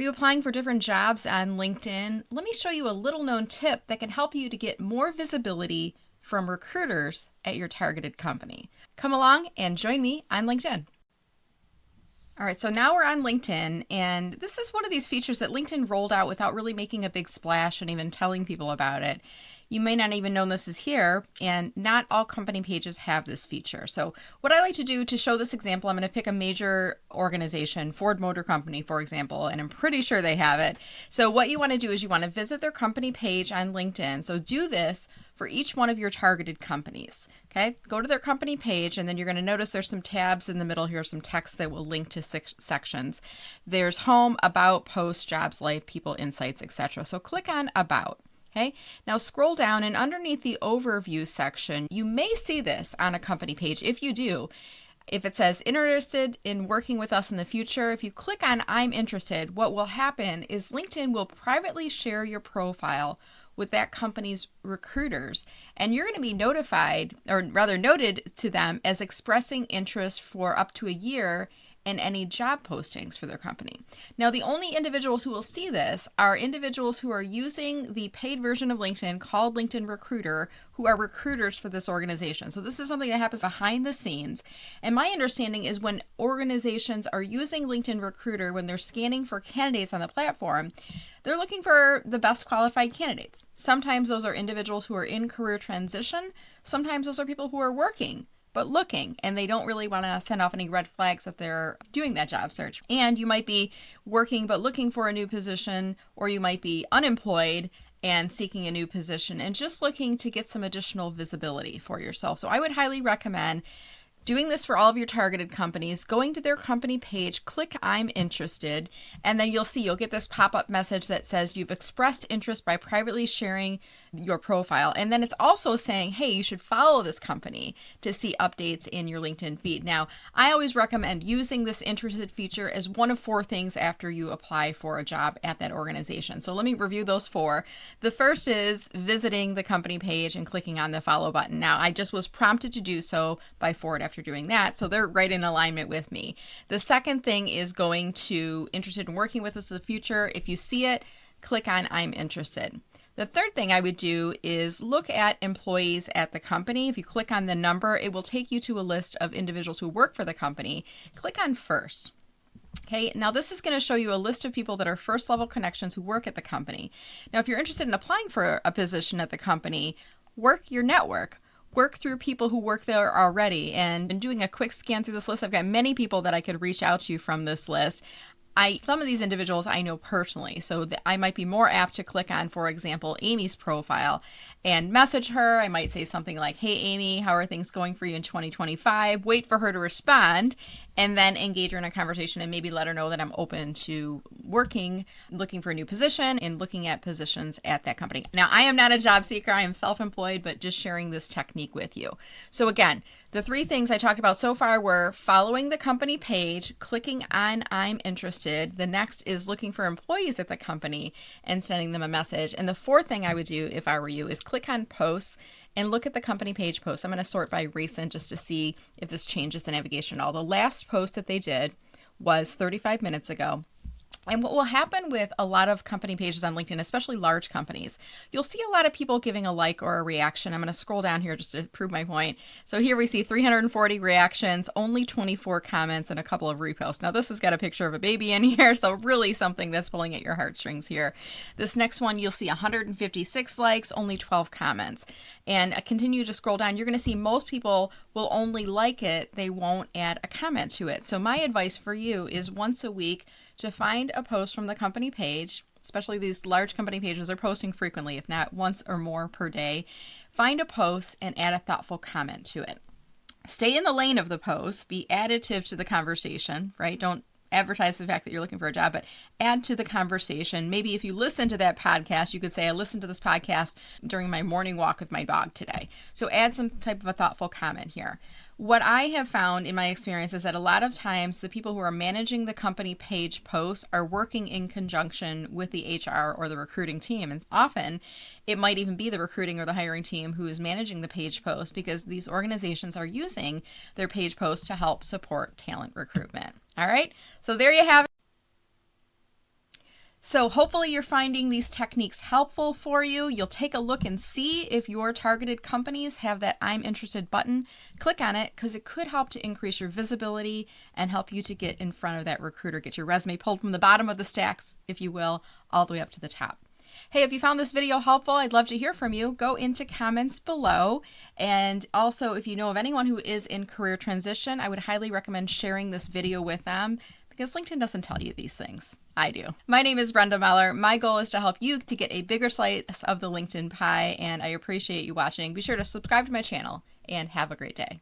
Are you applying for different jobs on LinkedIn? Let me show you a little known tip that can help you to get more visibility from recruiters at your targeted company. Come along and join me on LinkedIn. All right, so now we're on LinkedIn, and this is one of these features that LinkedIn rolled out without really making a big splash and even telling people about it. You may not even know this is here, and not all company pages have this feature. So what I like to do to show this example, I'm going to pick a major organization, Ford Motor Company, for example, and I'm pretty sure they have it. So what you want to do is you want to visit their company page on LinkedIn. So do this for each one of your targeted companies. Okay, go to their company page, and then you're going to notice there's some tabs in the middle here, some text that will link to sections. There's home, about, post, jobs, life, people, insights, etc. So click on about. Okay, now scroll down, and underneath the overview section, you may see this on a company page. If you do, if it says interested in working with us in the future, if you click on I'm interested, what will happen is LinkedIn will privately share your profile with that company's recruiters, and you're going to be notified, or rather noted to them as expressing interest for up to a year in any job postings for their company. Now, the only individuals who will see this are individuals who are using the paid version of LinkedIn called LinkedIn Recruiter, who are recruiters for this organization. So this is something that happens behind the scenes. And my understanding is when organizations are using LinkedIn Recruiter, when they're scanning for candidates on the platform, they're looking for the best qualified candidates. Sometimes those are individuals who are in career transition. Sometimes those are people who are working but looking, and they don't really want to send off any red flags that they're doing that job search. And you might be working but looking for a new position, or you might be unemployed and seeking a new position and just looking to get some additional visibility for yourself. So I would highly recommend doing this for all of your targeted companies, going to their company page, click I'm interested, and then you'll get this pop-up message that says you've expressed interest by privately sharing your profile. And then it's also saying, hey, you should follow this company to see updates in your LinkedIn feed. Now, I always recommend using this interested feature as one of 4 things after you apply for a job at that organization. So let me review those 4. The first is visiting the company page and clicking on the follow button. Now, I just was prompted to do so by Ford after doing that, so they're right in alignment with me. The second thing is going to interested in working with us in the future. If you see it, click on I'm interested. The third thing I would do is look at employees at the company. If you click on the number, it will take you to a list of individuals who work for the company. Click on first. Okay, now this is going to show you a list of people that are first level connections who work at the company. Now, if you're interested in applying for a position at the company, work your network. Work through people who work there already. And in doing a quick scan through this list, I've got many people that I could reach out to from this list. Some of these individuals I know personally, so I might be more apt to click on, for example, Amy's profile and message her. I might say something like, hey, Amy, how are things going for you in 2025? Wait for her to respond, and then engage her in a conversation and maybe let her know that I'm open to working, looking for a new position, and looking at positions at that company. Now, I am not a job seeker. I am self-employed, but just sharing this technique with you. So again, the 3 things I talked about so far were following the company page, clicking on I'm interested. The next is looking for employees at the company and sending them a message. And the 4th thing I would do if I were you is click on posts and look at the company page posts. I'm going to sort by recent just to see if this changes the navigation at all. The last post that they did was 35 minutes ago. And what will happen with a lot of company pages on LinkedIn, especially large companies, you'll see a lot of people giving a like or a reaction. I'm going to scroll down here just to prove my point. So here we see 340 reactions, only 24 comments, and a couple of reposts. Now this has got a picture of a baby in here, so really something that's pulling at your heartstrings here. This next one, you'll see 156 likes, only 12 comments. And continue to scroll down, you're going to see most people will only like it. They won't add a comment to it. So my advice for you is once a week, to find a post from the company page, especially these large company pages are posting frequently, if not once or more per day. Find a post and add a thoughtful comment to it. Stay in the lane of the post, be additive to the conversation, right? Don't advertise the fact that you're looking for a job, but add to the conversation. Maybe if you listen to that podcast, you could say, I listened to this podcast during my morning walk with my dog today. So add some type of a thoughtful comment here. What I have found in my experience is that a lot of times the people who are managing the company page posts are working in conjunction with the HR or the recruiting team. And often it might even be the recruiting or the hiring team who is managing the page post, because these organizations are using their page posts to help support talent recruitment. All right, so there you have it. So hopefully you're finding these techniques helpful for you. You'll take a look and see if your targeted companies have that I'm interested button. Click on it because it could help to increase your visibility and help you to get in front of that recruiter, get your resume pulled from the bottom of the stacks, if you will, all the way up to the top. Hey, if you found this video helpful, I'd love to hear from you. Go into comments below. And also, if you know of anyone who is in career transition, I would highly recommend sharing this video with them because LinkedIn doesn't tell you these things. I do. My name is Brenda Meller. My goal is to help you to get a bigger slice of the LinkedIn pie, and I appreciate you watching. Be sure to subscribe to my channel and have a great day.